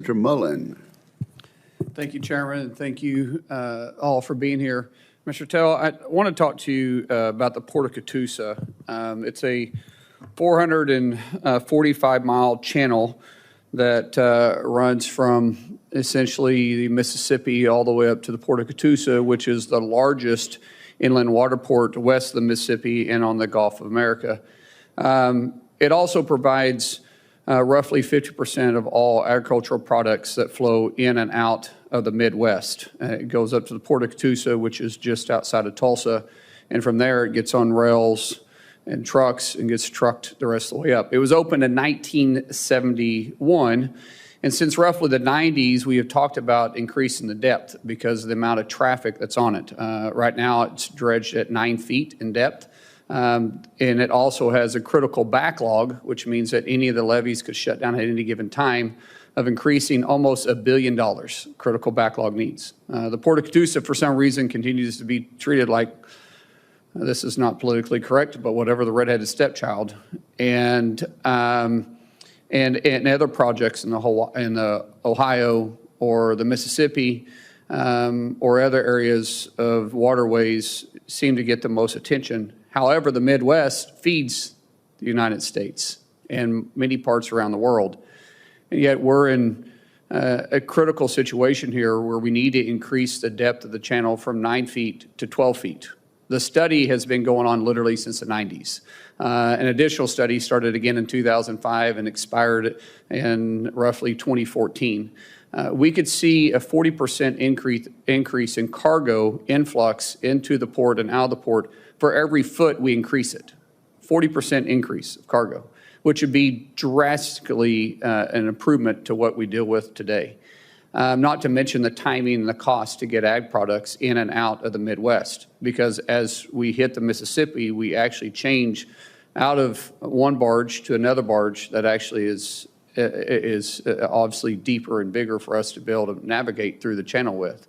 Mr. Mullen. Thank you, Chairman, and thank you all for being here. Mr. Tell, I want to talk to you about the Port of Catoosa. It's a 445-mile channel that runs from essentially the Mississippi all the way up to the Port of Catoosa, which is the largest inland water port west of the Mississippi and on the Gulf of America. It also provides roughly 50% of all agricultural products that flow in and out of the Midwest. It goes up to the Port of Catoosa, which is just outside of Tulsa, and from there it gets on rails and trucks and gets trucked the rest of the way up. It was opened in 1971, and since roughly the 90s, we have talked about increasing the depth because of the amount of traffic that's on it. Right now, it's dredged at 9 feet in depth. And it also has a critical backlog, which means that any of the levees could shut down at any given time, of increasing almost $1 billion critical backlog needs. The Port of Catoosa, for some reason, continues to be treated like, this is not politically correct, but whatever, the redheaded stepchild. And other projects in the Ohio or the Mississippi or other areas of waterways seem to get the most attention. However, the Midwest feeds the United States and many parts around the world. And yet we're in a critical situation here where we need to increase the depth of the channel from 9 feet to 12 feet. The study has been going on literally since the 90s. An additional study started again in 2005 and expired in roughly 2014. We could see a 40% increase in cargo influx into the port and out of the port for every foot we increase it. 40% increase of cargo, which would be drastically an improvement to what we deal with today. Not to mention the timing and the cost to get ag products in and out of the Midwest, because as we hit the Mississippi, we actually change out of one barge to another barge that actually is obviously deeper and bigger for us to be able to navigate through the channel with.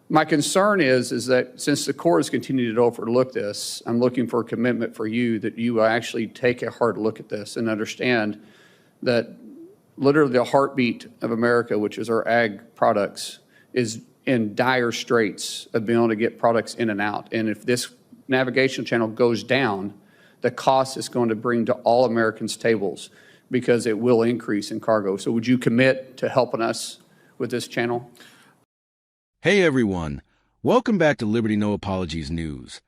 My concern is that since the Corps has continued to overlook this, I'm looking for a commitment for you that you will actually take a hard look at this and understand that literally the heartbeat of America, which is our ag products, is in dire straits of being able to get products in and out. And if this navigation channel goes down, the cost is going to bring to all Americans' tables because it will increase in cargo. So would you commit to helping us with this channel? Hey everyone, welcome back to Liberty No Apologies News,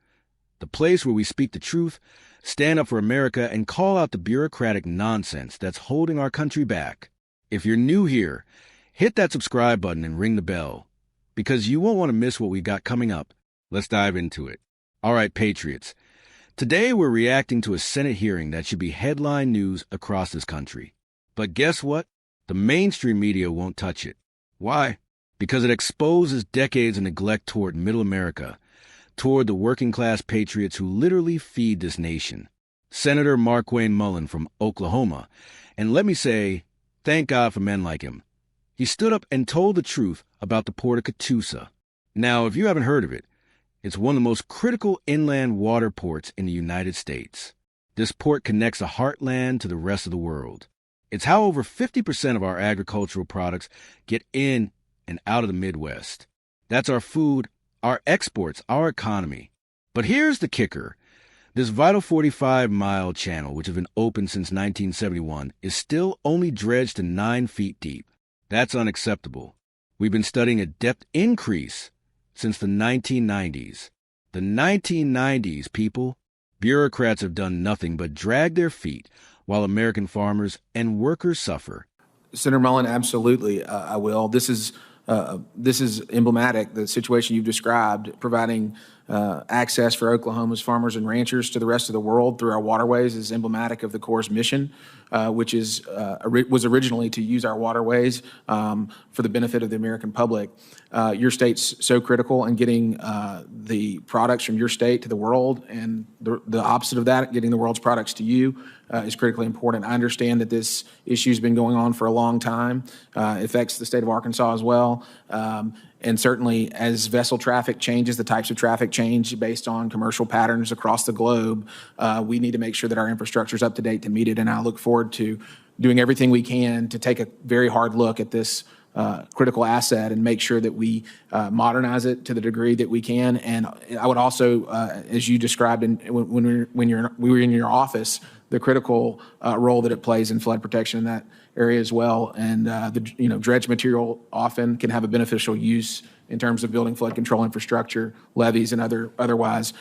the place where we speak the truth, stand up for America, and call out the bureaucratic nonsense that's holding our country back. If you're new here, hit that subscribe button and ring the bell, because you won't want to miss what we got coming up. Let's dive into it. All right, Patriots. Today we're reacting to a Senate hearing that should be headline news across this country. But guess what? The mainstream media won't touch it. Why? Because it exposes decades of neglect toward middle America, toward the working class patriots who literally feed this nation. Senator Markwayne Mullen from Oklahoma, and let me say, thank God for men like him. He stood up and told the truth about the Port of Catoosa. Now, if you haven't heard of it, it's one of the most critical inland water ports in the United States. This port connects the heartland to the rest of the world. It's how over 50% of our agricultural products get in and out of the Midwest. That's our food, our exports, our economy. But here's the kicker. This vital 45-mile channel, which has been open since 1971, is still only dredged to 9 feet deep. That's unacceptable. We've been studying a depth increase since the 1990s. The 1990s, people. Bureaucrats have done nothing but drag their feet while American farmers and workers suffer. Senator Mullen, absolutely, I will. This is emblematic, the situation you've described, providing access for Oklahoma's farmers and ranchers to the rest of the world through our waterways is emblematic of the Corps' mission, which was originally to use our waterways for the benefit of the American public. Your state's so critical in getting the products from your state to the world, and the opposite of that, getting the world's products to you, is critically important. I understand that this issue has been going on for a long time. It affects the state of Arkansas as well. And certainly as vessel traffic changes, the types of traffic change based on commercial patterns across the globe, we need to make sure that our infrastructure is up to date to meet it. And I look forward to doing everything we can to take a very hard look at this critical asset and make sure that we modernize it to the degree that we can. And I would also, as you described when we were in your office, the critical role that it plays in flood protection in that area as well. And the dredge material often can have a beneficial use in terms of building flood control infrastructure, levees, and otherwise.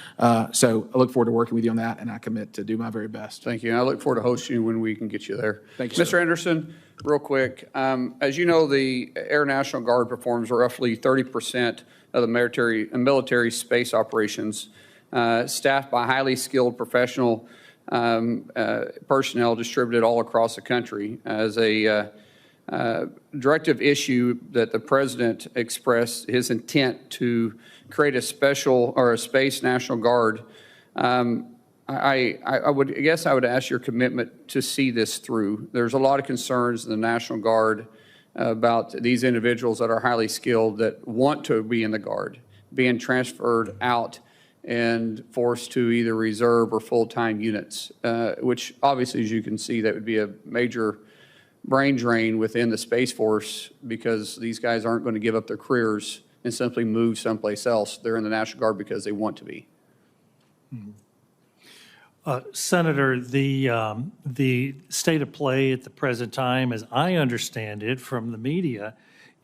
So I look forward to working with you on that, and I commit to do my very best. Thank you. And I look forward to hosting you when we can get you there. Thank you, Mr. Anderson, real quick, as you know, the Air National Guard performs roughly 30% of the military space operations, staffed by highly skilled professional personnel distributed all across the country. As a directive issue that the president expressed his intent to create a special or a space National Guard, I would ask your commitment to see this through. There's a lot of concerns in the National Guard about these individuals that are highly skilled that want to be in the Guard being transferred out and forced to either reserve or full-time units, which obviously, as you can see, that would be a major brain drain within the Space Force, because these guys aren't going to give up their careers and simply move someplace else. They're in the National Guard because they want to be. Senator, the state of play at the present time, as I understand it from the media,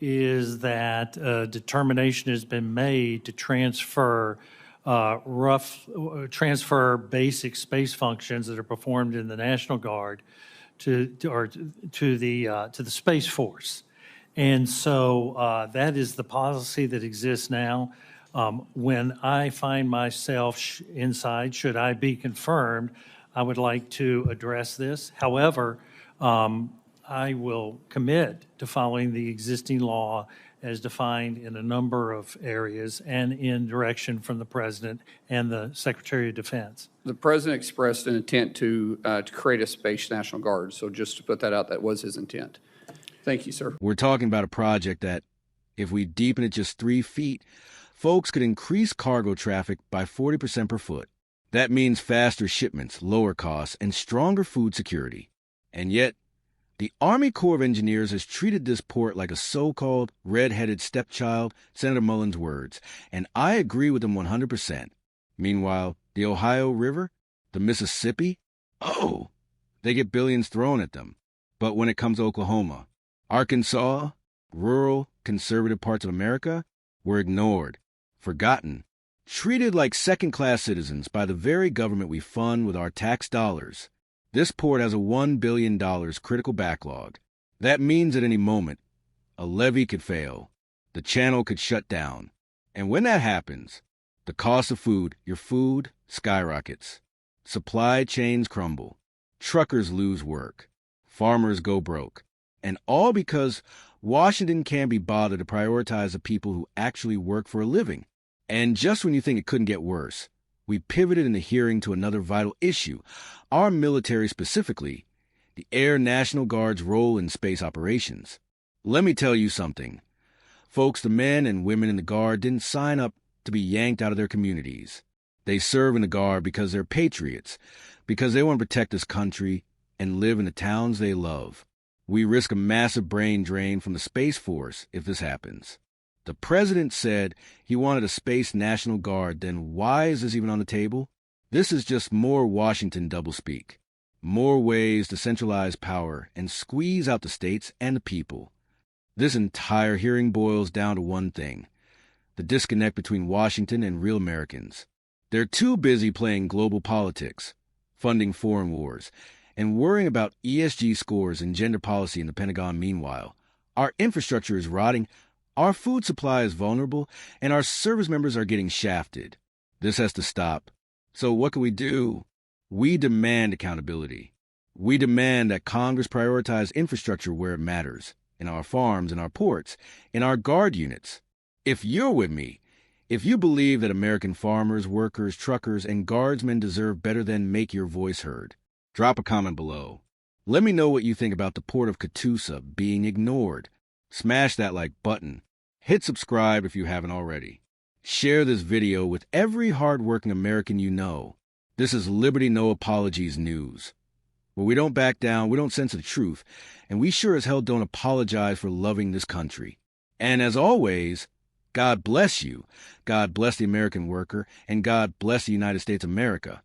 is that determination has been made to transfer basic space functions that are performed in the National Guard to the Space Force. And so that is the policy that exists now. When I find myself inside, should I be confirmed, I would like to address this. However, I will commit to following the existing law as defined in a number of areas and in direction from the President and the Secretary of Defense. The President expressed an intent to create a Space National Guard. So just to put that out, that was his intent. Thank you, sir. We're talking about a project that, if we deepen it just 3 feet, folks could increase cargo traffic by 40% per foot. That means faster shipments, lower costs, and stronger food security. And yet, the Army Corps of Engineers has treated this port like a so-called red-headed stepchild, Senator Mullen's words, and I agree with him 100%. Meanwhile, the Ohio River, the Mississippi, they get billions thrown at them. But when it comes to Oklahoma, Arkansas, rural, conservative parts of America, were ignored, forgotten, treated like second-class citizens by the very government we fund with our tax dollars. This port has a $1 billion critical backlog. That means at any moment, a levee could fail, the channel could shut down. And when that happens, the cost of food, your food, skyrockets. Supply chains crumble. Truckers lose work. Farmers go broke. And all because Washington can't be bothered to prioritize the people who actually work for a living. And just when you think it couldn't get worse, we pivoted in the hearing to another vital issue, our military, specifically the Air National Guard's role in space operations. Let me tell you something. Folks, the men and women in the Guard didn't sign up to be yanked out of their communities. They serve in the Guard because they're patriots, because they want to protect this country and live in the towns they love. We risk a massive brain drain from the Space Force if this happens. The President said he wanted a Space National Guard, then why is this even on the table? This is just more Washington doublespeak. More ways to centralize power and squeeze out the states and the people. This entire hearing boils down to one thing: the disconnect between Washington and real Americans. They're too busy playing global politics, funding foreign wars, and worrying about ESG scores and gender policy in the Pentagon. Meanwhile, our infrastructure is rotting, our food supply is vulnerable, and our service members are getting shafted. This has to stop. So what can we do? We demand accountability. We demand that Congress prioritize infrastructure where it matters, in our farms, in our ports, in our Guard units. If you're with me, if you believe that American farmers, workers, truckers, and Guardsmen deserve better, then make your voice heard. Drop a comment below. Let me know what you think about the Port of Catoosa being ignored. Smash that like button. Hit subscribe if you haven't already. Share this video with every hardworking American you know. This is Liberty No Apologies News. where we don't back down, we don't censor the truth, and we sure as hell don't apologize for loving this country. And as always, God bless you, God bless the American worker, and God bless the United States of America.